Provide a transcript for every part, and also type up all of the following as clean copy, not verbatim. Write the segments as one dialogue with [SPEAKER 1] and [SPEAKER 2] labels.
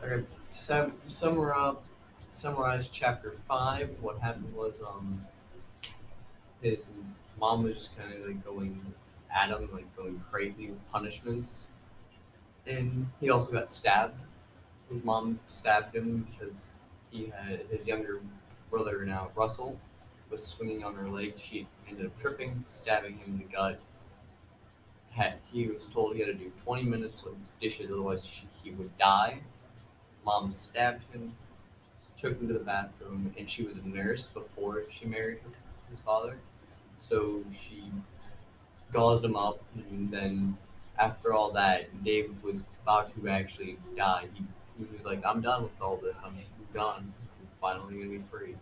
[SPEAKER 1] Okay, summarize chapter 5. What happened was his mom was just kind of like going at him, like going crazy with punishments, and he also got stabbed. His mom stabbed him because he had his younger brother now Russell was swinging on her leg. She ended up tripping, stabbing him in the gut. He was told he had to do 20 minutes of dishes, otherwise he would die. Mom stabbed him, took him to the bathroom, and she was a nurse before she married his father. So she gauzed him up, and then after all that, Dave was about to actually die. He was like, "I'm done with all this. I'm done. I'm finally gonna be free."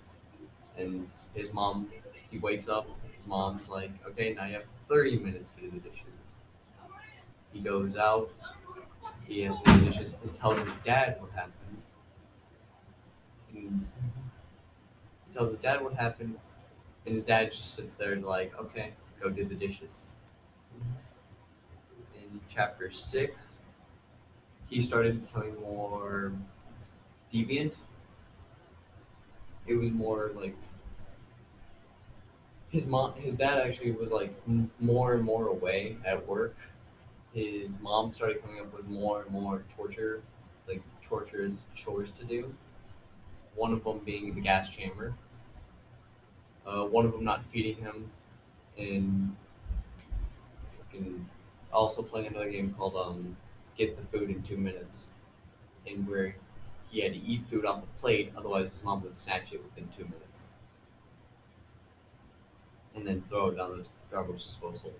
[SPEAKER 1] And his mom, he wakes up. His mom's like, "Okay, now you have 30 minutes to do the dishes." He goes out. He has to do the dishes. He tells his dad what happened. And he tells his dad what happened, and his dad just sits there like, "Okay, go do the dishes." In chapter 6, he started becoming more deviant. It was more like his dad actually was like more and more away at work. His mom started coming up with more and more like torturous chores to do. One of them being the gas chamber. One of them not feeding him, and fucking also playing another game called Get the Food in 2 minutes, in where he had to eat food off a plate, otherwise his mom would snatch it within 2 minutes and then throw it down the garbage disposal.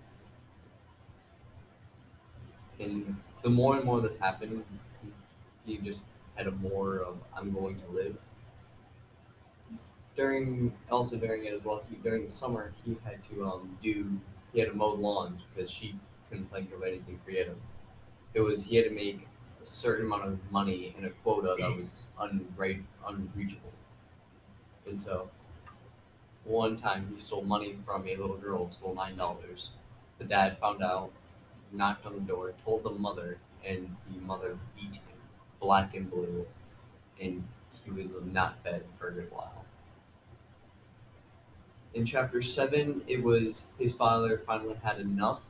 [SPEAKER 1] And the more and more that happened, he just had a more of "I'm going to live." During it as well, during the summer he had to mow lawns because she couldn't think of anything creative. He had to make a certain amount of money in a quota that was unreachable. And so one time he stole money from a little girl, stole $9. The dad found out, knocked on the door, told the mother, and the mother beat him, black and blue, and he was not fed for a good while. In chapter 7, it was his father finally had enough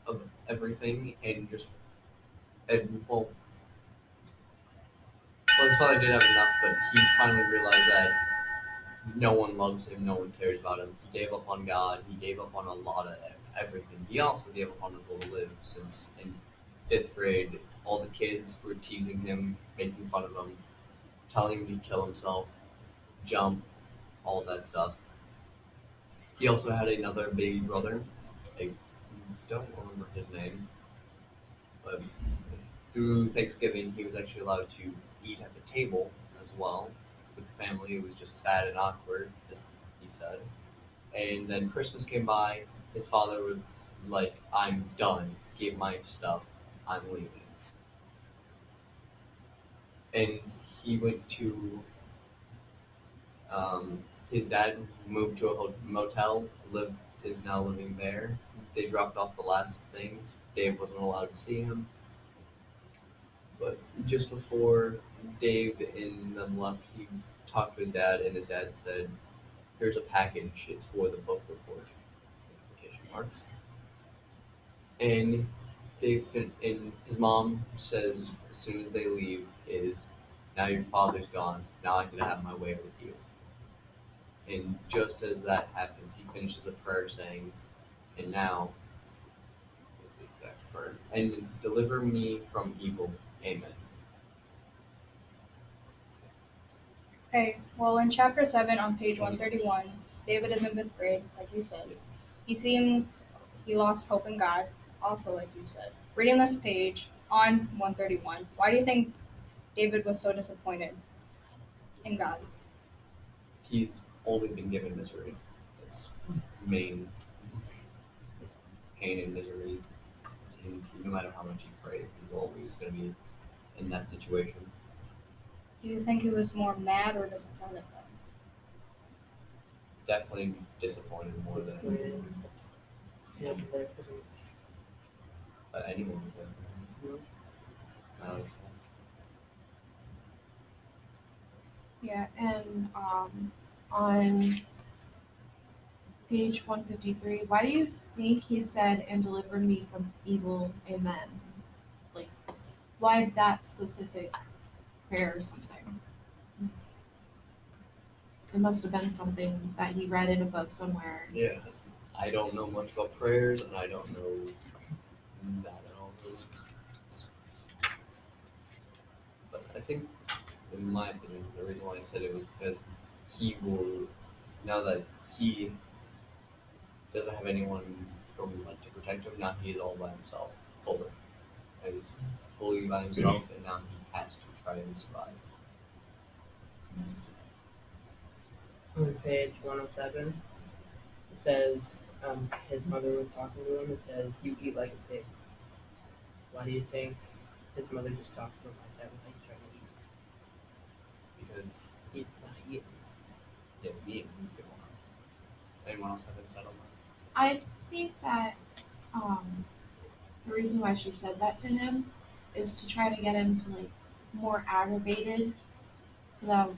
[SPEAKER 1] of everything and just, and, his father did have enough, but he finally realized that no one loves him, no one cares about him. He gave up on God, he gave up on a lot of everything. He also gave up on the will to live since in 5th grade, all the kids were teasing him, making fun of him, telling him to kill himself, jump, all that stuff. He also had another baby brother. I don't remember his name, but through Thanksgiving, he was actually allowed to eat at the table as well with the family. It was just sad and awkward, as he said. And then Christmas came by. His father was like, "I'm done. Give my stuff. I'm leaving." And he went to his dad moved to a motel. Is now living there. They dropped off the last things. Dave wasn't allowed to see him. But just before Dave and them left, he talked to his dad, and his dad said, "Here's a package. It's for the book report." Quotation marks. And and his mom says as soon as they leave is, "Now your father's gone. Now I can have my way with you." And just as that happens, he finishes a prayer saying, "And now," what's the exact prayer? "And deliver me from evil. Amen."
[SPEAKER 2] Okay, well, in chapter 7 on page 131, David is in 5th grade, like you said. He seems he lost hope in God, also, like you said. Reading this page on 131, why do you think David was so disappointed in God?
[SPEAKER 1] He's only been given misery. That's main pain and misery. And no matter how much he prays, he's always going to be in that situation.
[SPEAKER 2] Do you think he was more mad or disappointed then?
[SPEAKER 1] Definitely disappointed more than anyone was there. Uh,
[SPEAKER 3] Yeah, and on page 153, why do you think he said, and delivered me from evil, amen? Like, why that specific prayer or something? It must have been something that he read in a book somewhere.
[SPEAKER 1] Yeah. I don't know much about prayers, and I don't know that at all. It's- But I think, in my opinion, the reason why I said it was because he will, now that he doesn't have anyone from like to protect him, now he's all by himself, fully. And he's fully by himself, and now he has to try and survive.
[SPEAKER 4] On page 107, it says his mother was talking to him. It says, "You eat like a pig." Why do you think his mother just talks to him like that when he's trying to eat?
[SPEAKER 1] Because
[SPEAKER 4] He's not eating.
[SPEAKER 1] it's me. Anyone else have insight on that?
[SPEAKER 3] I think that the reason why she said that to him is to try to get him to like more aggravated, so that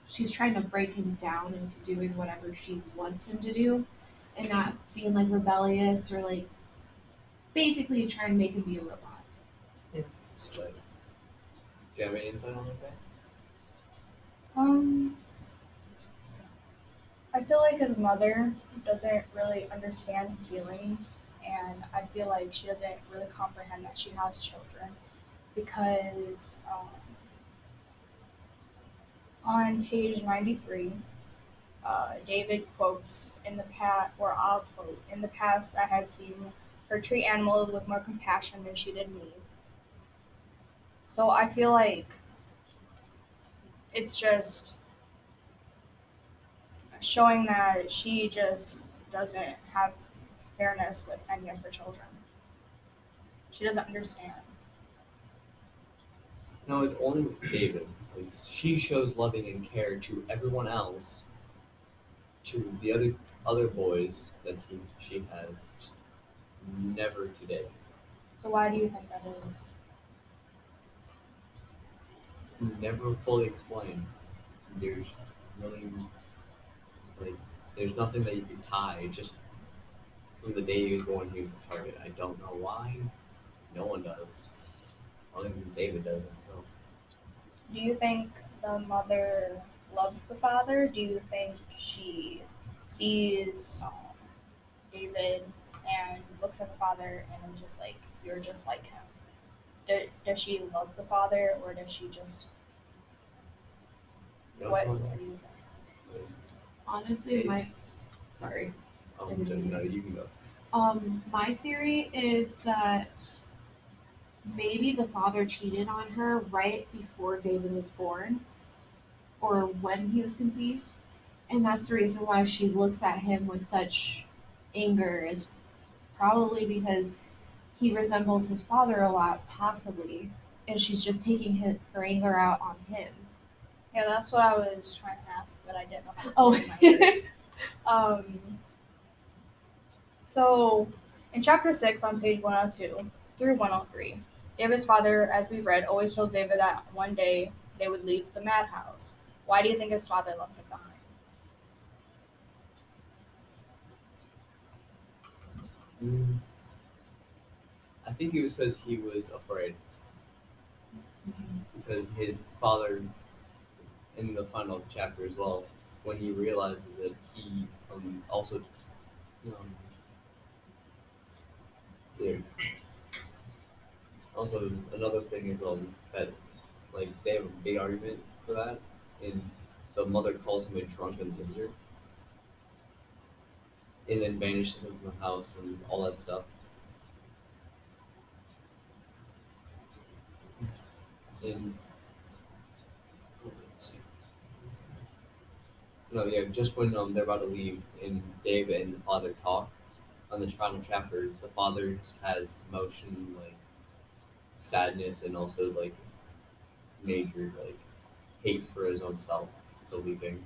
[SPEAKER 3] she's trying to break him down into doing whatever she wants him to do, and not being like rebellious or like basically trying to make him be a robot.
[SPEAKER 1] It's like, do you have any insight on that?
[SPEAKER 2] I feel like his mother doesn't really understand feelings, and I feel like she doesn't really comprehend that she has children because on page 93, David quotes in the past, or I'll quote, "In the past, I had seen her treat animals with more compassion than she did me." So I feel like it's just showing that she just doesn't have fairness with any of her children. She doesn't understand.
[SPEAKER 1] No, it's only with David, because she shows loving and care to everyone else, to the other boys that she has, just never today.
[SPEAKER 2] So why do you think that is?
[SPEAKER 1] Never fully explained. There's really, it's like, there's nothing that you can tie. Just from the day he was born, he was the target. I don't know why. No one does. Only David doesn't. So
[SPEAKER 2] Do you think the mother loves the father? Do you think she sees David and looks at the father and is just like, you're just like him? Does she love the father, or does she just,
[SPEAKER 1] you know,
[SPEAKER 2] what do you think?
[SPEAKER 3] Honestly, sorry.
[SPEAKER 1] No, you can go.
[SPEAKER 3] My theory is that maybe the father cheated on her right before David was born, or when he was conceived, and that's the reason why she looks at him with such anger. Is probably because he resembles his father a lot, possibly, and she's just taking her anger out on him.
[SPEAKER 2] Yeah, that's what I was trying to ask, but I didn't know how to
[SPEAKER 3] Oh.
[SPEAKER 2] put my words. So, in chapter 6 on page 102 through 103, David's father, as we read, always told David that one day they would leave the madhouse. Why do you think his father left him behind?
[SPEAKER 1] I think it was because he was afraid. Because his father, in the final chapter as well, when he realizes that he also, yeah. Also, another thing is that like they have a big argument for that, and the mother calls him a drunken loser, and then banishes him from the house and all that stuff. And let's see. No, yeah, just when they're about to leave, and Dave and the father talk on the final chapter, the father has emotion like sadness and also like major like hate for his own self for leaving.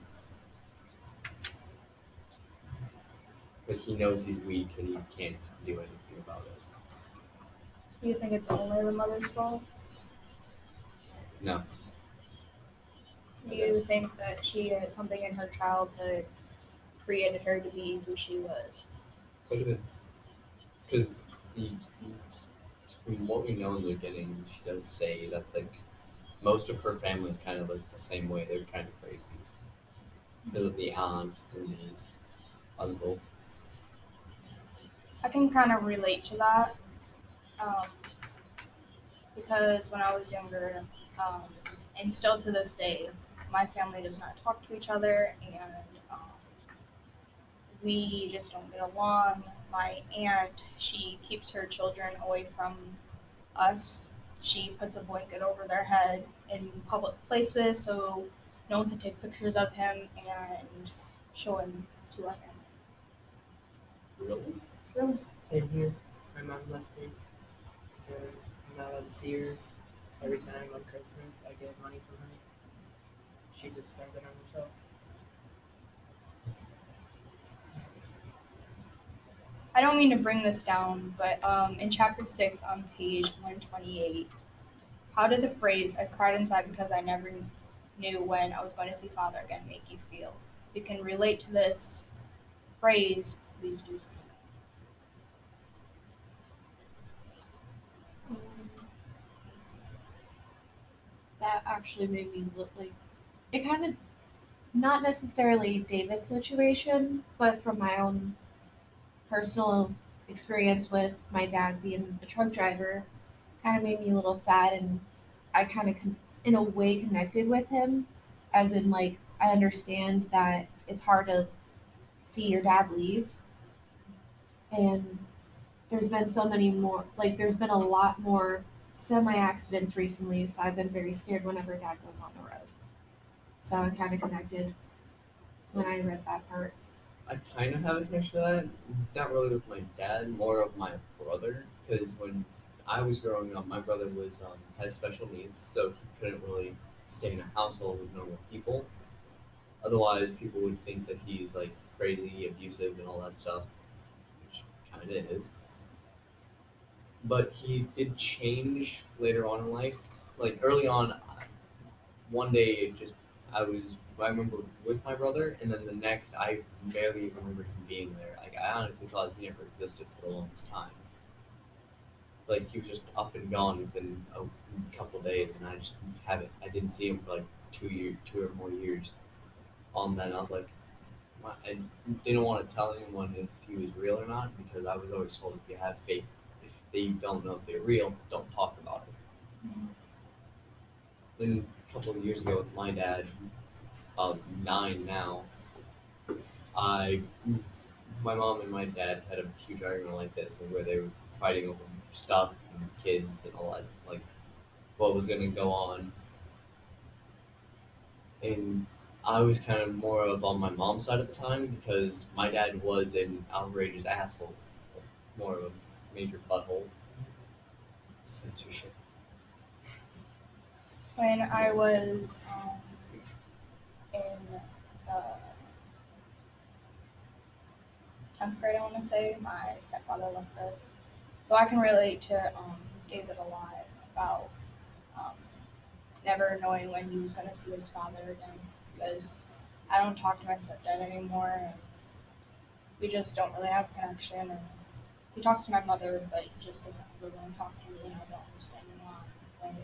[SPEAKER 1] But he knows he's weak and he can't do anything about it.
[SPEAKER 2] Do you think it's only the mother's fault?
[SPEAKER 1] No.
[SPEAKER 2] Do you think that something in her childhood created her to be who she was?
[SPEAKER 1] Could have been. Because from what we know in the beginning, she does say that like most of her family is kind of like the same way. They're kind of crazy because of the aunt and the uncle.
[SPEAKER 2] I can kind of relate to that um, because when I was younger, um, and still to this day, my family does not talk to each other, and um, we just don't get along. My aunt, she keeps her children away from us. She puts a blanket over their head in public places so no one can take pictures of him and show him to our family.
[SPEAKER 1] Really?
[SPEAKER 2] Really?
[SPEAKER 4] Same here. My mom left me, and I'm not allowed to see her. Every time on Christmas, I get money from her. She just spends it on herself.
[SPEAKER 2] I don't mean to bring this down, but in chapter 6 on page 128, how did the phrase, I cried inside because I never knew when I was going to see Father again, make you feel? If you can relate to this phrase, please do speak.
[SPEAKER 3] Um, that actually made me look like it kind of not necessarily David's situation, but from my own personal experience with my dad being a truck driver, kind of made me a little sad, and I kind of in a way connected with him, as in like I understand that it's hard to see your dad leave, and there's been so many more like there's been a lot more semi accidents recently, so I've been very scared whenever dad goes on the road. So I kind of connected when I read that part.
[SPEAKER 1] I kind of have a connection to that. Not really with my dad, more of my brother. Because when I was growing up, my brother was has special needs, so he couldn't really stay in a household with normal people. Otherwise, people would think that he's like crazy, abusive, and all that stuff, which kind of is. But he did change later on in life. Like early on, one day it just I remember with my brother, and then the next I barely even remember him being there. Like I honestly thought he never existed for the longest time. Like he was just up and gone within a couple of days, and I just haven't. I didn't see him for like 2 years, 2 or more years. On that, I was like, I didn't want to tell anyone if he was real or not because I was always told if you have faith, if they don't know if they're real, don't talk about it. Then a couple of years ago with my dad, 9 now, I, my mom and my dad had a huge argument like this, where they were fighting over stuff and kids and all that, like what was going to go on. And I was kind of more of on my mom's side at the time because my dad was an outrageous asshole, more of a major butthole. Censorship.
[SPEAKER 2] When I was in the 10th grade, I want to say, my stepfather left us. So I can relate to David a lot about um, never knowing when he was going to see his father again because I don't talk to my stepdad anymore. And we just don't really have a connection. And he talks to my mother, but he just doesn't really want to talk to me, and I don't understand why. Like,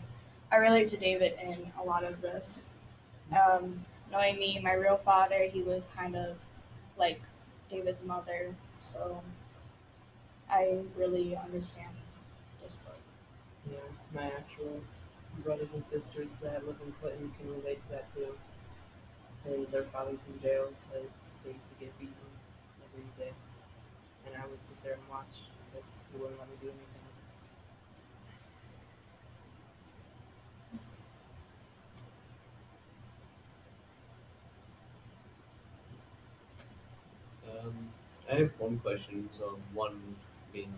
[SPEAKER 2] I relate to David in a lot of this. Knowing me, my real father, he was kind of like David's mother, so I really understand this book.
[SPEAKER 4] Yeah, my actual brothers and sisters that live in Clinton can relate to that too. And their father's in jail because they used to get beaten every day. And I would sit there and watch because he wouldn't let me do anything.
[SPEAKER 1] I have one question. So one being,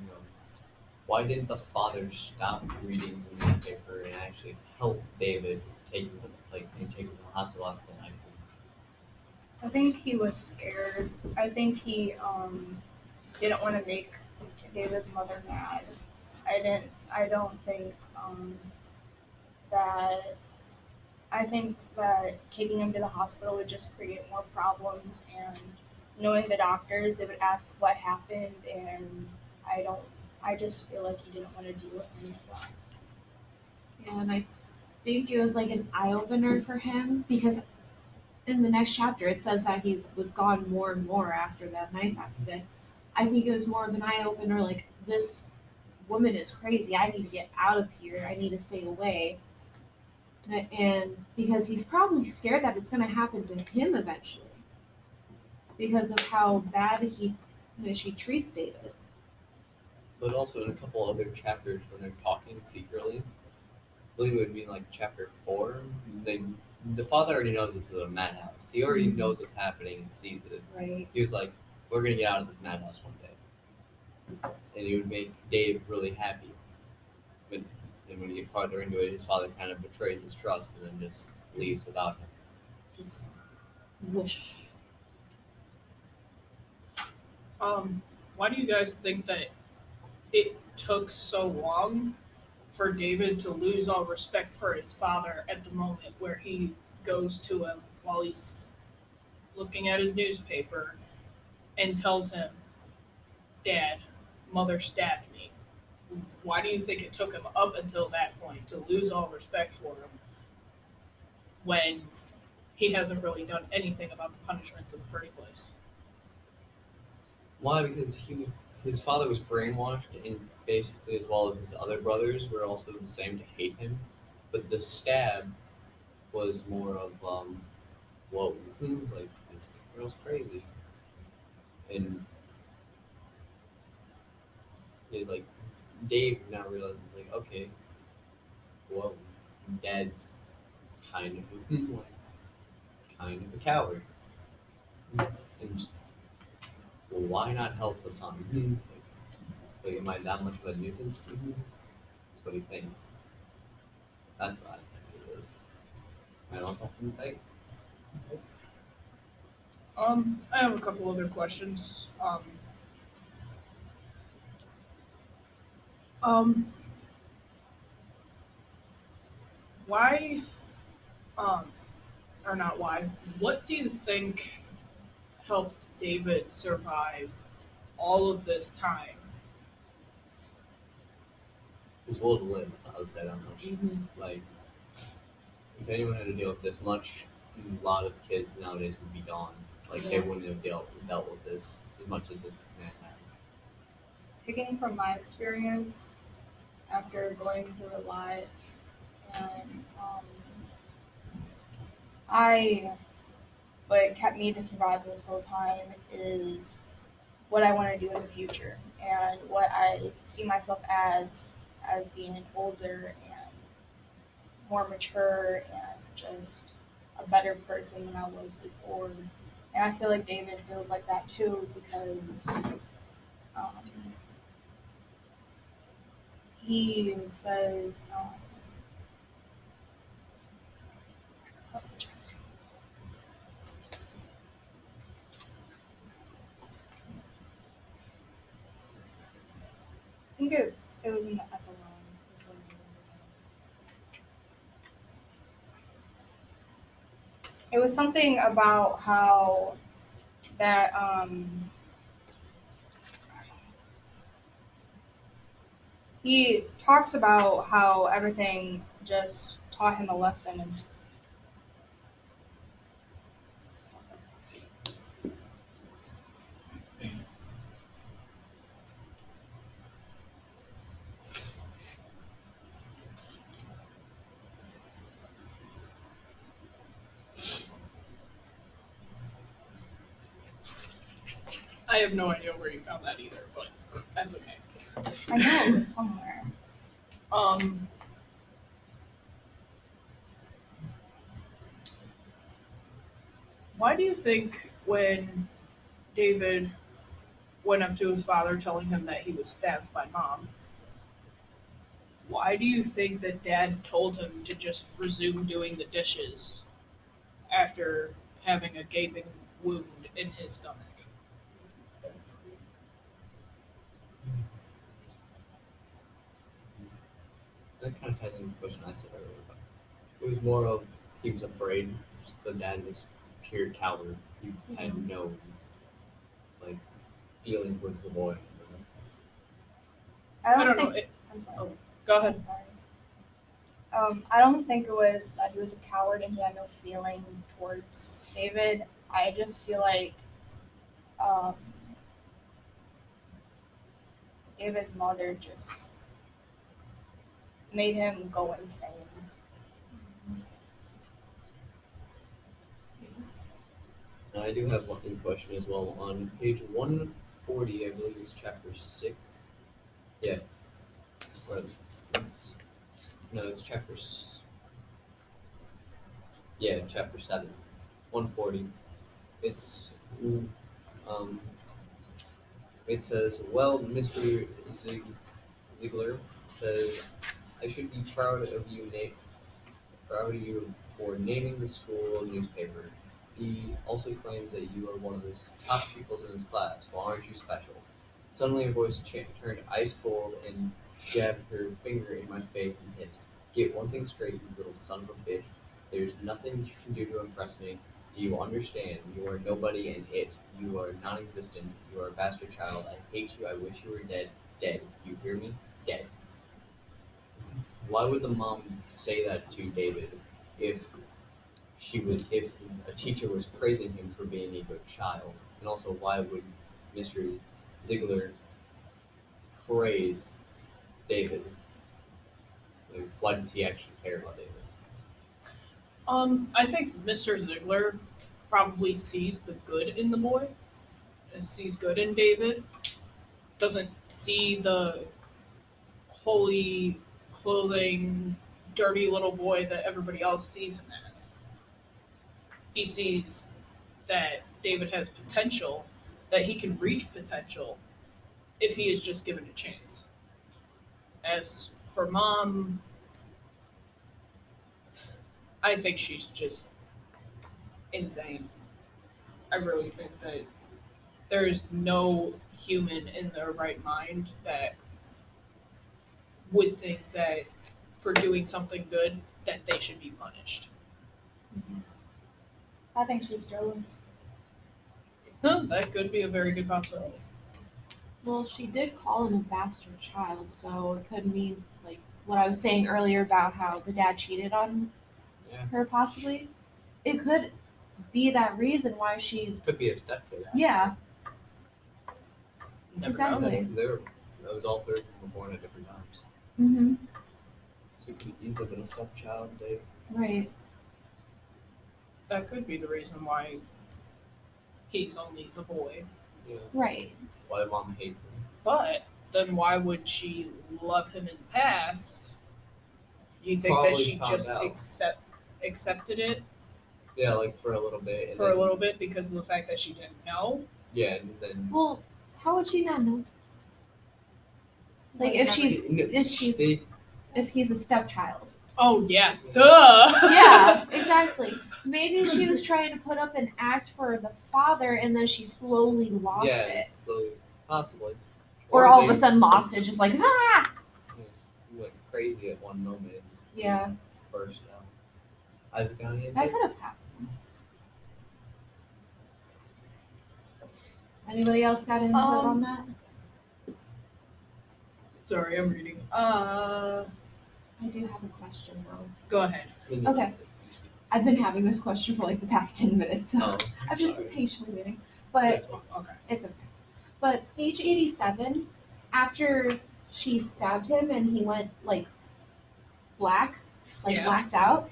[SPEAKER 1] why didn't the father stop reading the newspaper and actually help David take him and take him to the hospital after the night?
[SPEAKER 2] I think he was scared. I think he didn't want to make David's mother mad. I don't think that I think that taking him to the hospital would just create more problems, and knowing the doctors, they would ask what happened, and I just feel like he didn't want to deal with any of that.
[SPEAKER 3] Yeah, and I think it was like an eye opener for him because in the next chapter it says that he was gone more and more after that knife accident. I think it was more of an eye opener, like this woman is crazy. I need to get out of here. I need to stay away. And because he's probably scared that it's going to happen to him eventually because of how bad she treats David.
[SPEAKER 1] But also in a couple other chapters when they're talking secretly, I believe it would be like chapter 4. The father already knows this is a madhouse. He already knows what's happening and sees it.
[SPEAKER 3] Right.
[SPEAKER 1] He was like, "We're gonna get out of this madhouse one day," and he would make Dave really happy. But then when you get farther into it, his father kind of betrays his trust and then just leaves without him.
[SPEAKER 3] Just whoosh.
[SPEAKER 5] Why do you guys think that it took so long for David to lose all respect for his father at the moment where he goes to him while he's looking at his newspaper and tells him, "Dad, mother stabbed me"? Why do you think it took him up until that point to lose all respect for him when he hasn't really done anything about the punishments in the first place?
[SPEAKER 1] Why? Because his father was brainwashed, and basically, as well as his other brothers, were also the same to hate him. But the stab was more of, whoa, like this girl's crazy, and like Dave now realizes, like, okay, well, Dad's kind of like, kind of a coward, and just, well, why not help the son? Like, am I that much of a nuisance? That's what he thinks. That's what I think it is. I don't something to say.
[SPEAKER 5] I have a couple other questions. Um, why, um, or not why, what do you think helped David survive all of this time?
[SPEAKER 1] His will to live, I would say that much. Like, if anyone had to deal with this much, a lot of kids nowadays would be gone. Like, they wouldn't have dealt with this as much as this man has.
[SPEAKER 2] Taking from my experience after going through a lot, and what kept me to survive this whole time is what I want to do in the future and what I see myself as being older and more mature and just a better person than I was before. And I feel like David feels like that too because he says, I think it was in the epilogue. Is what I remember. It was something about how that he talks about how everything just taught him a lesson and
[SPEAKER 5] I have no idea where you found that either, but that's okay.
[SPEAKER 2] I know it was somewhere.
[SPEAKER 5] Why do you think when David went up to his father telling him that he was stabbed by mom, why do you think that dad told him to just resume doing the dishes after having a gaping wound in his stomach?
[SPEAKER 1] That kind of ties into the question I said earlier. But it was more of he was afraid. The dad was pure coward. He had no like feeling towards the boy.
[SPEAKER 2] I don't
[SPEAKER 5] I don't
[SPEAKER 2] think.
[SPEAKER 5] know.
[SPEAKER 2] I'm sorry.
[SPEAKER 5] Oh, go ahead.
[SPEAKER 2] I'm sorry. I don't think it was that he was a coward and he had no feeling towards David. I just feel like um, David's mother just made him go insane.
[SPEAKER 1] Now, I do have one question as well. On page 140, I believe it's chapter 6. Yeah. Or no, it's yeah, chapter 7. 140. It's um, it says, well, Mr. Ziegler says, I should be proud of you, Nate. Proud of you for naming the school newspaper. He also claims that you are one of the top pupils in his class. Well, aren't you special? Suddenly her voice turned ice cold and jabbed her finger in my face and hissed, get one thing straight, you little son of a bitch. There's nothing you can do to impress me. Do you understand? You are nobody and it. You are non-existent. You are a bastard child. I hate you. I wish you were dead. Dead. You hear me? Dead. Why would the mom say that to David if if a teacher was praising him for being a good child? And also, why would Mr. Ziegler praise David? Like, why does he actually care about David?
[SPEAKER 5] I think Mr. Ziegler probably sees the good in the boy, sees good in David, doesn't see the holy clothing, dirty little boy that everybody else sees him as. He sees that David has potential, that he can reach potential if he is just given a chance. As for mom, I think she's just insane. I really think that there is no human in their right mind that would think that for doing something good that they should be punished.
[SPEAKER 2] I think she's jealous.
[SPEAKER 5] That could be a very good possibility.
[SPEAKER 3] Well, she did call him a bastard child, so it could mean like what I was saying earlier about how the dad cheated on
[SPEAKER 1] Yeah.
[SPEAKER 3] her, possibly. It could be that reason why she.
[SPEAKER 1] Could be a stepkid.
[SPEAKER 3] Yeah,
[SPEAKER 5] Never
[SPEAKER 3] Exactly.
[SPEAKER 5] know.
[SPEAKER 1] That was all three of them were born at different times.
[SPEAKER 3] Mm-hmm.
[SPEAKER 1] So it could easily been a stepchild, Dave.
[SPEAKER 3] Right.
[SPEAKER 5] That could be the reason why he's only the boy.
[SPEAKER 1] Yeah.
[SPEAKER 3] Right.
[SPEAKER 1] Why mom hates him.
[SPEAKER 5] But then why would she love him in the past? You think that
[SPEAKER 1] Probably
[SPEAKER 5] she
[SPEAKER 1] found
[SPEAKER 5] just
[SPEAKER 1] out.
[SPEAKER 5] accepted it
[SPEAKER 1] Yeah, like for a little bit. And
[SPEAKER 5] for a
[SPEAKER 1] then,
[SPEAKER 5] little bit because of the fact that she didn't know?
[SPEAKER 1] Yeah, and then
[SPEAKER 3] Well, how would she not know? Like
[SPEAKER 2] Was
[SPEAKER 3] if he's a stepchild.
[SPEAKER 5] Oh yeah, duh.
[SPEAKER 3] Yeah, exactly. Maybe she was trying to put up an act for the father, and then she slowly lost
[SPEAKER 1] yeah,
[SPEAKER 3] it,
[SPEAKER 1] slowly, possibly.
[SPEAKER 3] or all of
[SPEAKER 1] they
[SPEAKER 3] a sudden lost it, just like ah.
[SPEAKER 1] went crazy at one moment and just
[SPEAKER 3] Yeah,
[SPEAKER 1] burst out. Isaac County.
[SPEAKER 3] that could have happened. Anybody else got input on that?
[SPEAKER 5] Sorry, I'm reading.
[SPEAKER 3] I do have a question though.
[SPEAKER 5] Go ahead.
[SPEAKER 3] Okay. I've been having this question for like the past 10 minutes, so
[SPEAKER 1] Oh,
[SPEAKER 3] I've just been patiently waiting. But
[SPEAKER 5] Okay.
[SPEAKER 3] it's okay. But page 87, after she stabbed him and he went like black, like
[SPEAKER 5] Yeah.
[SPEAKER 3] blacked out,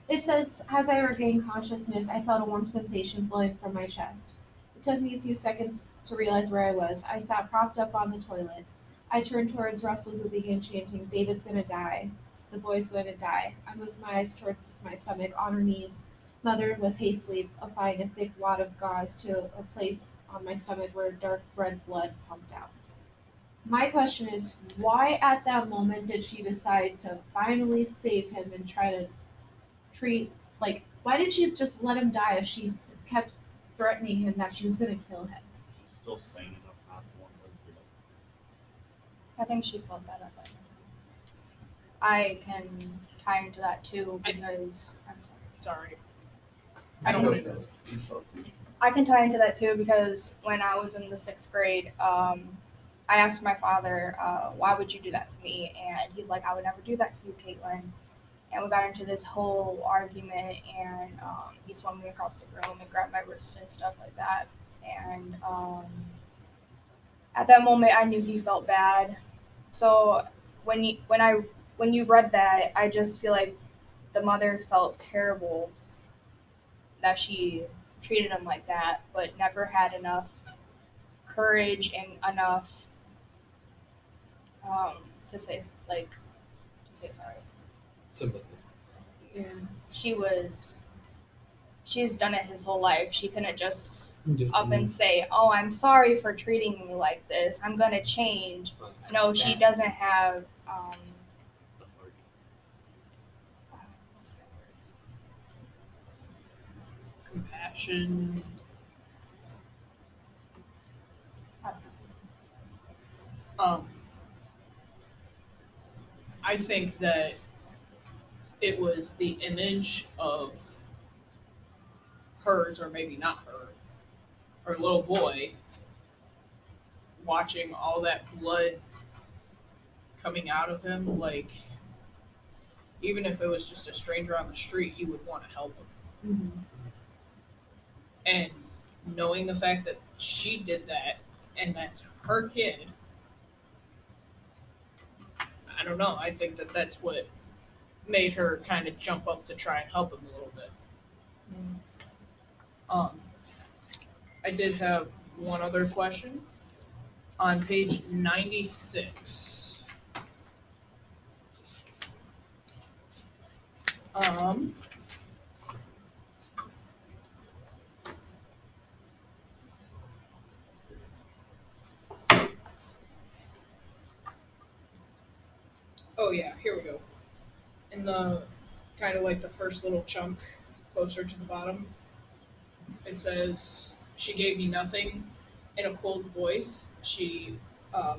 [SPEAKER 3] it says, as I regained consciousness, I felt a warm sensation flowing from my chest. It took me a few seconds to realize where I was. I sat propped up on the toilet. I turned towards Russell, who began chanting, David's gonna die. The boy's going to die. I moved my eyes towards my stomach on her knees. Mother was hastily applying a thick wad of gauze to a place on my stomach where dark red blood pumped out. My question is, why at that moment did she decide to finally save him and try to why did she just let him die if she kept threatening him that she was going to kill him?
[SPEAKER 6] She's still sane enough not to want to do it.
[SPEAKER 2] I think she felt that up. I can tie into that too
[SPEAKER 5] I-
[SPEAKER 2] because I'm sorry.
[SPEAKER 5] Sorry. I don't want to.
[SPEAKER 2] I can tie into that too because when I was in the 6th grade, I asked my father, why would you do that to me? And he's like, I would never do that to you, Caitlin. And we got into this whole argument, and he swung me across the room and grabbed my wrist and stuff like that. And at that moment, I knew he felt bad. So when you read that, I just feel like the mother felt terrible that she treated him like that, but never had enough courage and enough um, to say sorry.
[SPEAKER 1] Sympathy.
[SPEAKER 5] Yeah.
[SPEAKER 2] She's done it his whole life. She couldn't just
[SPEAKER 1] Just
[SPEAKER 2] up and say, "Oh, I'm sorry for treating me like this. I'm gonna change." No, she doesn't have what's that word?
[SPEAKER 5] Compassion.
[SPEAKER 2] I don't know.
[SPEAKER 5] I think that it was the image of hers, or maybe not her little boy, watching all that blood coming out of him. Like, even if it was just a stranger on the street, you would want to help him.
[SPEAKER 3] Mm-hmm.
[SPEAKER 5] And knowing the fact that she did that and that's her kid, I don't know. I think that that's what made her kind of jump up to try and help him a little bit. I did have one other question on page 96. Oh yeah, here we go. In the kind of like the first little chunk closer to the bottom, it says, "She gave me nothing." In a cold voice,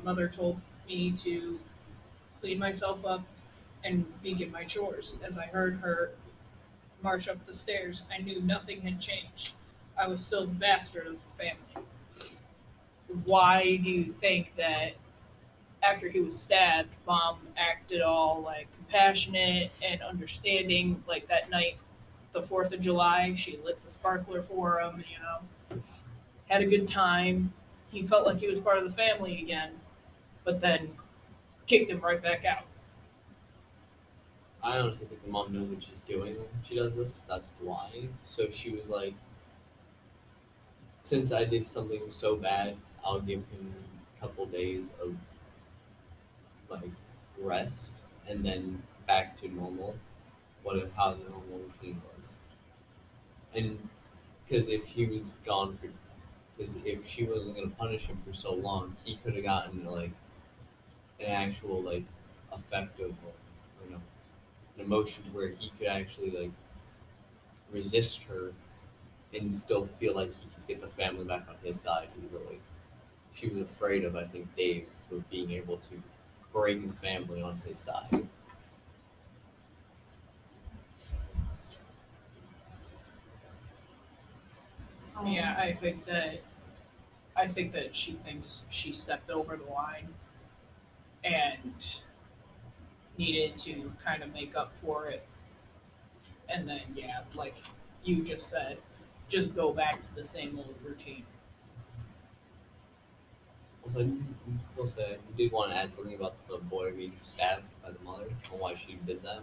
[SPEAKER 5] mother told me to clean myself up and begin my chores. As I heard her march up the stairs, I knew nothing had changed. I was still the bastard of the family. Why do you think that after he was stabbed, mom acted all like compassionate and understanding? Like that night, the 4th of July, she lit the sparkler for him, had a good time. He felt like he was part of the family again, but then kicked him right back out.
[SPEAKER 1] I honestly think the mom knows what she's doing when she does this. That's why. So she was like, since I did something so bad, I'll give him a couple days of like rest and then back to normal. How the normal routine was. And because if he was gone for, because if she wasn't gonna punish him for so long, he could have gotten like an actual like effective, an emotion where he could actually like resist her and still feel like he could get the family back on his side easily. She was afraid of, I think, Dave for being able to bring the family on his side.
[SPEAKER 5] Yeah, I think that she thinks she stepped over the line and needed to kind of make up for it. And then, yeah, like you just said, just go back to the same old routine.
[SPEAKER 1] Also, I will say, I did want to add something about the boy being stabbed by the mother and why she did that.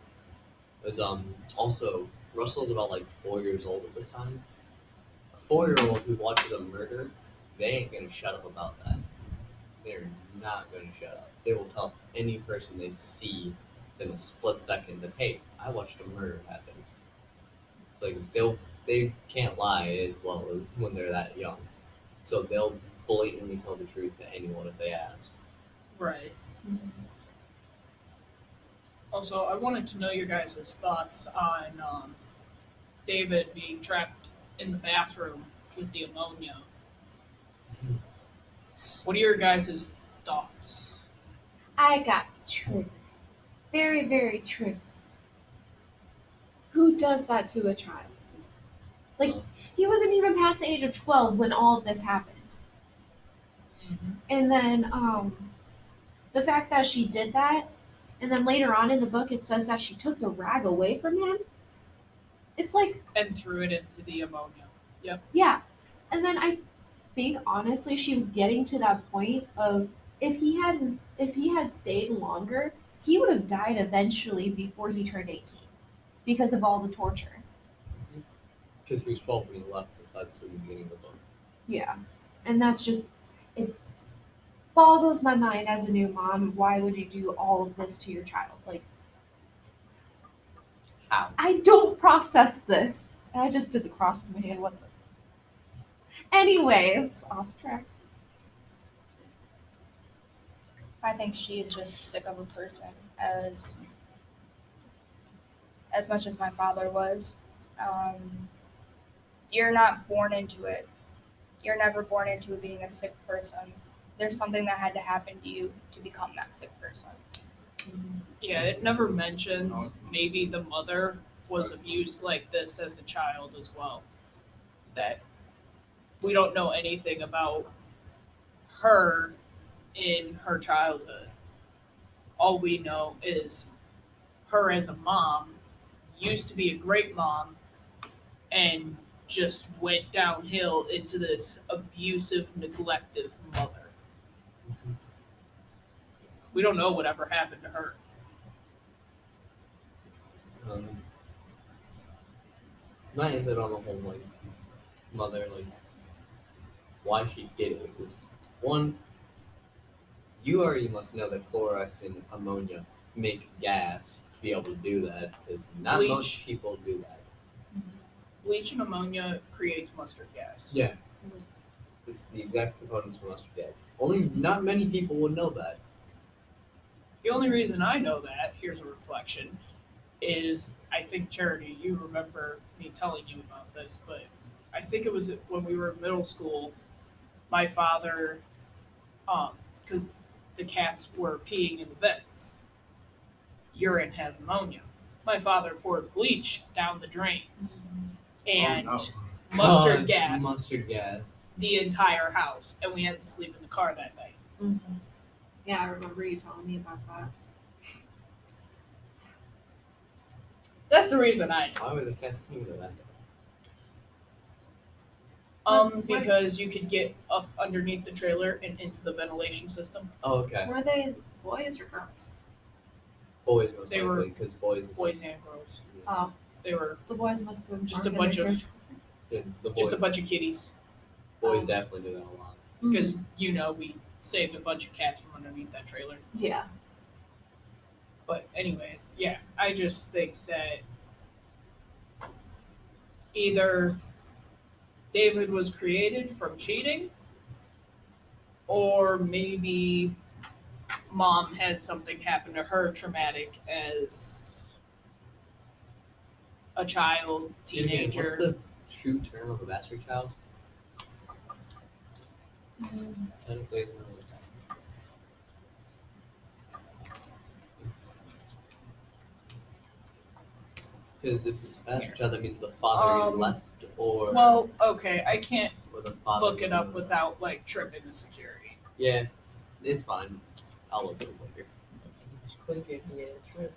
[SPEAKER 1] Was also Russell's about like 4 years old at this time. A 4-year-old who watches a murder, they ain't gonna shut up about that. They're not gonna shut up. They will tell any person they see in a split second that, hey, I watched a murder happen. It's like they can't lie as well when they're that young. So they'll blatantly tell the truth to anyone if they ask.
[SPEAKER 5] Right. Also, I wanted to know your guys' thoughts on David being trapped in the bathroom with the ammonia. What are your guys' thoughts?
[SPEAKER 3] I got triggered. Very, very triggered. Who does that to a child? Like, he wasn't even past the age of 12 when all of this happened. And then the fact that she did that, and then later on in the book it says that she took the rag away from him. It's like,
[SPEAKER 5] And threw it into the ammonia. Yep.
[SPEAKER 3] yeah. And then I think honestly she was getting to that point of if he had stayed longer, he would have died eventually before he turned 18 because of all the torture.
[SPEAKER 1] Because he was 12 when he left. That's in the beginning of the book.
[SPEAKER 3] Yeah. And that's just, it boggles my mind as a new mom. Why would you do all of this to your child? Like,
[SPEAKER 1] How?
[SPEAKER 3] I don't process this. I just did the cross in my hand. What the? Anyways, off track.
[SPEAKER 2] I think she is just sick of a person as much as my father was. You're not born into it. You're never born into being a sick person. There's something that had to happen to you to become that sick person.
[SPEAKER 5] Yeah, it never mentions maybe the mother was abused like this as a child as well. That we don't know anything about her in her childhood. All we know is her as a mom used to be a great mom and just went downhill into this abusive, neglective mother. We don't know whatever happened to her.
[SPEAKER 1] Not is it on the whole like mother like why she did it was one. You already must know that Clorox and ammonia make gas to be able to do that because not
[SPEAKER 5] Bleach.
[SPEAKER 1] most people do that.
[SPEAKER 5] Bleach and ammonia creates mustard gas.
[SPEAKER 1] Yeah. It's the exact components for mustard gas. Only not many people would know that.
[SPEAKER 5] The only reason I know that, here's a reflection, is I think, Charity, you remember me telling you about this, but I think it was when we were in middle school, my father, because the cats were peeing in the vents, urine has ammonia. My father poured bleach down the drains and
[SPEAKER 6] Oh,
[SPEAKER 5] mustard
[SPEAKER 1] God,
[SPEAKER 5] gas
[SPEAKER 1] Mustard gas.
[SPEAKER 5] the entire house, and we had to sleep in the car that night.
[SPEAKER 3] Mm-hmm. Yeah, I remember you telling me about that.
[SPEAKER 5] That's the reason I know.
[SPEAKER 1] Why were the cats peeing in that?
[SPEAKER 5] Because you could get up underneath the trailer and into the ventilation system.
[SPEAKER 1] Oh, okay.
[SPEAKER 3] Were they boys or girls?
[SPEAKER 1] Boys most
[SPEAKER 5] They were
[SPEAKER 1] likely because boys is
[SPEAKER 5] Boys and girls.
[SPEAKER 3] Oh,
[SPEAKER 5] They were
[SPEAKER 3] the boys must have been
[SPEAKER 5] Just a
[SPEAKER 3] drunk in
[SPEAKER 5] bunch
[SPEAKER 3] the
[SPEAKER 5] of-
[SPEAKER 3] church.
[SPEAKER 1] the boys.
[SPEAKER 5] just a bunch of kitties.
[SPEAKER 1] Boys definitely do that a lot.
[SPEAKER 5] Because, we saved a bunch of cats from underneath that trailer.
[SPEAKER 3] Yeah.
[SPEAKER 5] But, anyways, yeah, I just think that either David was created from cheating, or maybe mom had something happen to her traumatic as a child, teenager.
[SPEAKER 1] What's the true term of a bastard child? Technically, it's not really a child. Because if it's a bastard child, that means the father left, or
[SPEAKER 5] Well, okay, I can't
[SPEAKER 1] or the father
[SPEAKER 5] look it up
[SPEAKER 1] was-
[SPEAKER 5] without tripping the security.
[SPEAKER 1] Yeah, it's fine. I'll look it up later.
[SPEAKER 4] Just click it and get a trip.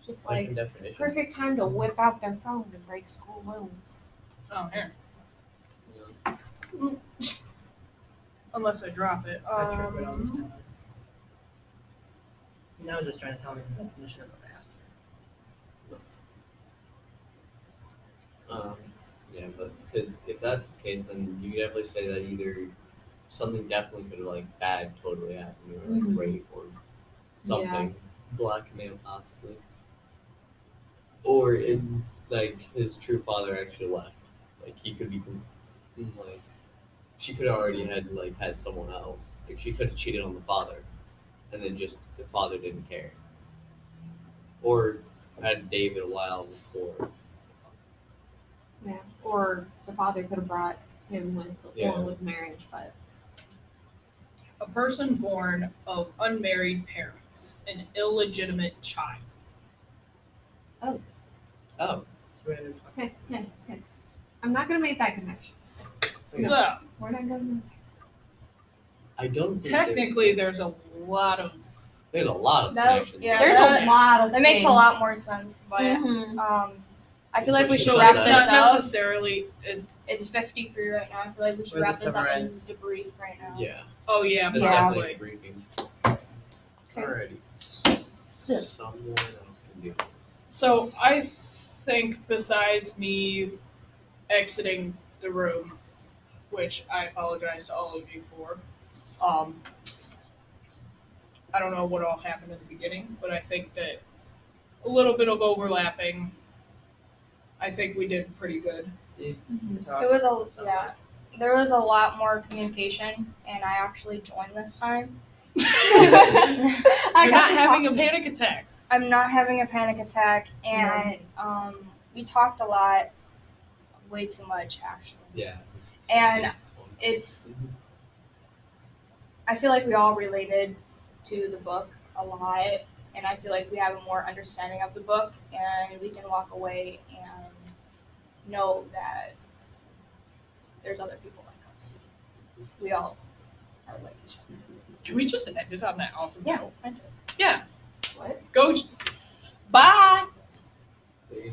[SPEAKER 3] Just
[SPEAKER 1] Like
[SPEAKER 3] like
[SPEAKER 1] definition.
[SPEAKER 3] perfect time to whip out their phone and break school rules.
[SPEAKER 5] Oh, here.
[SPEAKER 1] Yeah.
[SPEAKER 5] Unless I drop it.
[SPEAKER 4] I trip it all this time. Now I was just trying to tell me the definition of a bastard.
[SPEAKER 1] Yeah, but because if that's the case, then you could definitely say that either something definitely could have bad totally happened, or
[SPEAKER 3] Mhm.
[SPEAKER 1] rape or something, blackmail possibly, or it's his true father actually left. He could be she could have already had someone else. She could have cheated on the father, and then just the father didn't care, or had David a while before.
[SPEAKER 3] Yeah. Or the father could have brought him
[SPEAKER 1] Yeah.
[SPEAKER 3] along with marriage, but
[SPEAKER 5] A person born of unmarried parents has an illegitimate child.
[SPEAKER 1] Oh.
[SPEAKER 3] Okay, yeah. I'm not gonna make that connection.
[SPEAKER 5] So
[SPEAKER 3] We're not gonna.
[SPEAKER 1] I don't think
[SPEAKER 5] technically, there's a lot of
[SPEAKER 1] there's a lot of
[SPEAKER 2] That-
[SPEAKER 1] connections.
[SPEAKER 2] yeah,
[SPEAKER 3] There's
[SPEAKER 2] that-
[SPEAKER 3] a lot of.
[SPEAKER 2] That makes a
[SPEAKER 3] things.
[SPEAKER 2] lot more sense, but
[SPEAKER 3] Mhm.
[SPEAKER 2] I feel
[SPEAKER 1] That's
[SPEAKER 2] like
[SPEAKER 1] what
[SPEAKER 2] we
[SPEAKER 1] she
[SPEAKER 2] should
[SPEAKER 5] so
[SPEAKER 1] said
[SPEAKER 2] wrap
[SPEAKER 5] it's
[SPEAKER 2] this
[SPEAKER 5] not
[SPEAKER 2] up.
[SPEAKER 5] necessarily as
[SPEAKER 2] It's 53 right now. I feel like we should
[SPEAKER 4] Where's
[SPEAKER 2] wrap
[SPEAKER 4] the
[SPEAKER 2] this up and
[SPEAKER 4] summarize?
[SPEAKER 2] debrief right now.
[SPEAKER 1] Yeah.
[SPEAKER 5] oh yeah,
[SPEAKER 1] That's
[SPEAKER 3] Yeah.
[SPEAKER 1] definitely a briefing. Alrighty. Someone else can do this.
[SPEAKER 5] So I think besides me exiting the room, which I apologize to all of you for, I don't know what all happened in the beginning, but I think that a little bit of overlapping, I think we did pretty good.
[SPEAKER 2] It was there was a lot more communication, and I actually joined this time.
[SPEAKER 5] You're not having a panic attack.
[SPEAKER 2] I'm not having a panic attack, and we talked a lot, way too much actually.
[SPEAKER 1] Yeah.
[SPEAKER 2] And it's I feel like we all related to the book a lot, and I feel like we have a more understanding of the book, and we can walk away and know that there's other people like us. We all are like each other.
[SPEAKER 5] Can we just end it on that awesome
[SPEAKER 2] Yeah,
[SPEAKER 5] note?
[SPEAKER 2] I do.
[SPEAKER 5] Yeah.
[SPEAKER 3] What?
[SPEAKER 5] Go. Bye.
[SPEAKER 1] See?